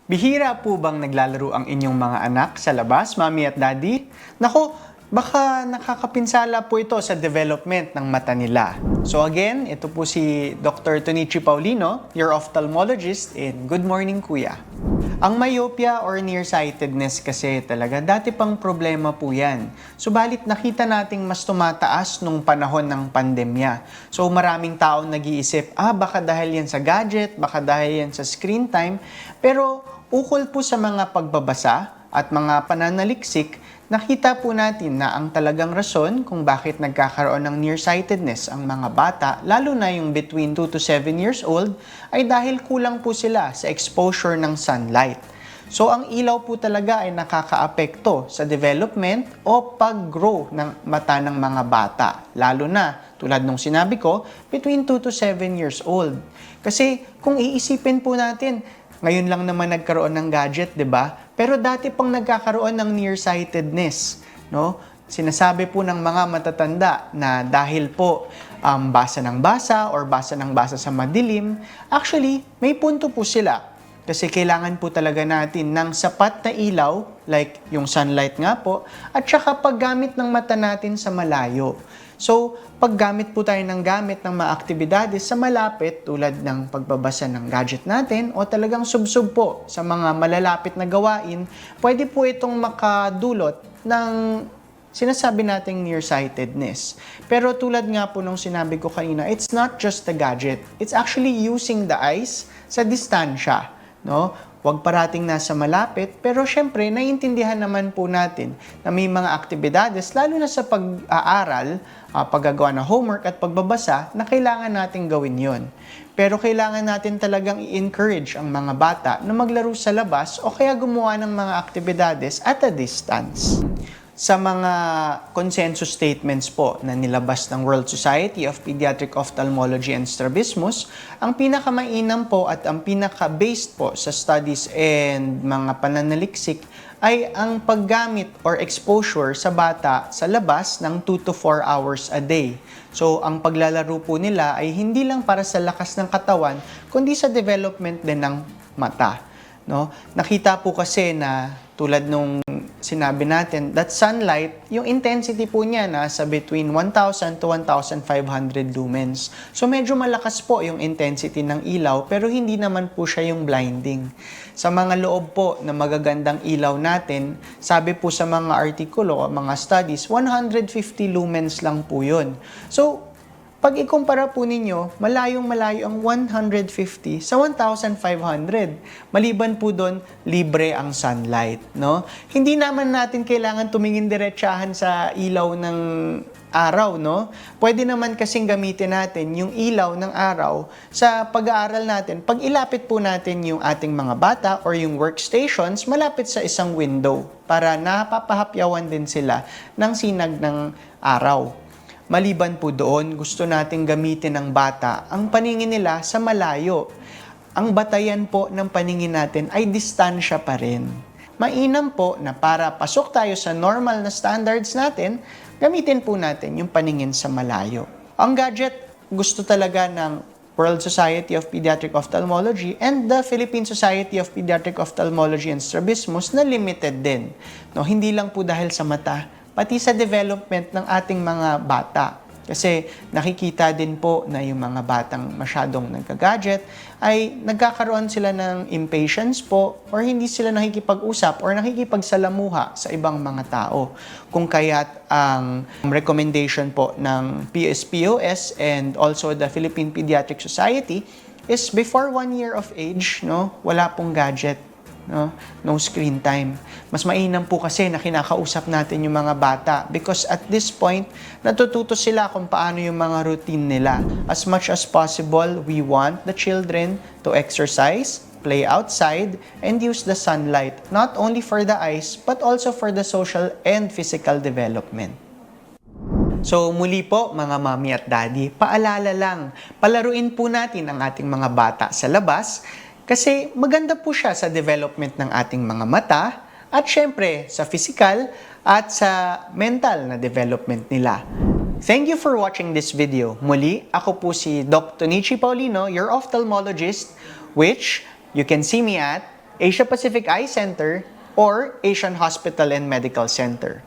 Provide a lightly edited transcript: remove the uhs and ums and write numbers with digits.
Bihira po bang naglalaro ang inyong mga anak sa labas, mami at daddy? Nako, baka nakakapinsala po ito sa development ng mata nila. So again, ito po si Dr. Tonichi Paulino, your ophthalmologist in Good Morning Kuya. Ang myopia or nearsightedness kasi talaga, dati pang problema po yan. Subalit nakita nating mas tumataas nung panahon ng pandemya. So maraming taong nag-iisip, baka dahil yan sa gadget, baka dahil yan sa screen time. Pero ukol po sa mga pagbabasa at mga pananaliksik, nakita po natin na ang talagang rason kung bakit nagkakaroon ng nearsightedness ang mga bata, lalo na yung between 2 to 7 years old, ay dahil kulang po sila sa exposure ng sunlight. So ang ilaw po talaga ay nakakaapekto sa development o pag-grow ng mata ng mga bata, lalo na, tulad nung sinabi ko, between 2 to 7 years old. Kasi kung iisipin po natin, ngayon lang naman nagkaroon ng gadget, 'di ba? Pero dati pang nagkakaroon ng nearsightedness, no? Sinasabi po ng mga matatanda na dahil po basa ng basa or basa ng basa sa madilim, actually may punto po sila. Kasi kailangan po talaga natin ng sapat na ilaw, like yung sunlight nga po, at saka paggamit ng mata natin sa malayo. So, paggamit po tayo ng gamit ng mga aktibidades sa malapit tulad ng pagbabasa ng gadget natin o talagang subsub po sa mga malalapit na gawain, pwede po itong makadulot ng sinasabi nating nearsightedness. Pero tulad nga po nung sinabi ko kanina, it's not just the gadget. It's actually using the eyes sa distansya, no? Huwag parating nasa malapit, pero syempre, naiintindihan naman po natin na may mga aktibidades, lalo na sa pag-aaral, paggagawa ng homework at pagbabasa, na kailangan natin gawin yon. Pero kailangan natin talagang i-encourage ang mga bata na maglaro sa labas o kaya gumawa ng mga aktibidades at a distance. Sa mga consensus statements po na nilabas ng World Society of Pediatric Ophthalmology and Strabismus, ang pinakamainam po at ang pinaka-based po sa studies and mga pananaliksik ay ang paggamit or exposure sa bata sa labas ng 2 to 4 hours a day. So, ang paglalaro po nila ay hindi lang para sa lakas ng katawan, kundi sa development din ng mata. No? Nakita po kasi na tulad nung sinabi natin, that sunlight, yung intensity po niya nasa between 1,000 to 1,500 lumens. So medyo malakas po yung intensity ng ilaw, pero hindi naman po siya yung blinding. Sa mga loob po na magagandang ilaw natin, sabi po sa mga artikulo, mga studies, 150 lumens lang po yun. So, pag ikumpara po ninyo, malayong-malayo ang 150 sa 1,500. Maliban po doon, libre ang sunlight, no? Hindi naman natin kailangan tumingin diretsahan sa ilaw ng araw, no? Pwede naman kasing gamitin natin yung ilaw ng araw sa pag-aaral natin. Pag ilapit po natin yung ating mga bata or yung workstations, malapit sa isang window para napapahapyawan din sila ng sinag ng araw. Maliban po doon, gusto nating gamitin ng bata ang paningin nila sa malayo. Ang batayan po ng paningin natin ay distansya pa rin. Mainam po na para pasok tayo sa normal na standards natin, gamitin po natin yung paningin sa malayo. Ang gadget, gusto talaga ng World Society of Pediatric Ophthalmology and the Philippine Society of Pediatric Ophthalmology and Strabismus na limited din. No, hindi lang po dahil sa mata, pati sa development ng ating mga bata. Kasi nakikita din po na yung mga batang masyadong nagka-gadget ay nagkakaroon sila ng impatience po or hindi sila nakikipag-usap or nakikipagsalamuha sa ibang mga tao. Kung kaya't ang recommendation po ng PSPOS and also the Philippine Pediatric Society is before 1 year of age, no, wala pong gadget. No screen time. Mas mainam po kasi na kinakausap natin yung mga bata because at this point, natututo sila kung paano yung mga routine nila. As much as possible, we want the children to exercise, play outside, and use the sunlight, not only for the eyes, but also for the social and physical development. So muli po mga mami at daddy, paalala lang, palaruin po natin ang ating mga bata sa labas kasi maganda po siya sa development ng ating mga mata at syempre sa physical at sa mental na development nila. Thank you for watching this video. Muli, ako po si Dr. Tonichi Paulino, your ophthalmologist, which you can see me at Asia Pacific Eye Center, or Asian Hospital and Medical Center.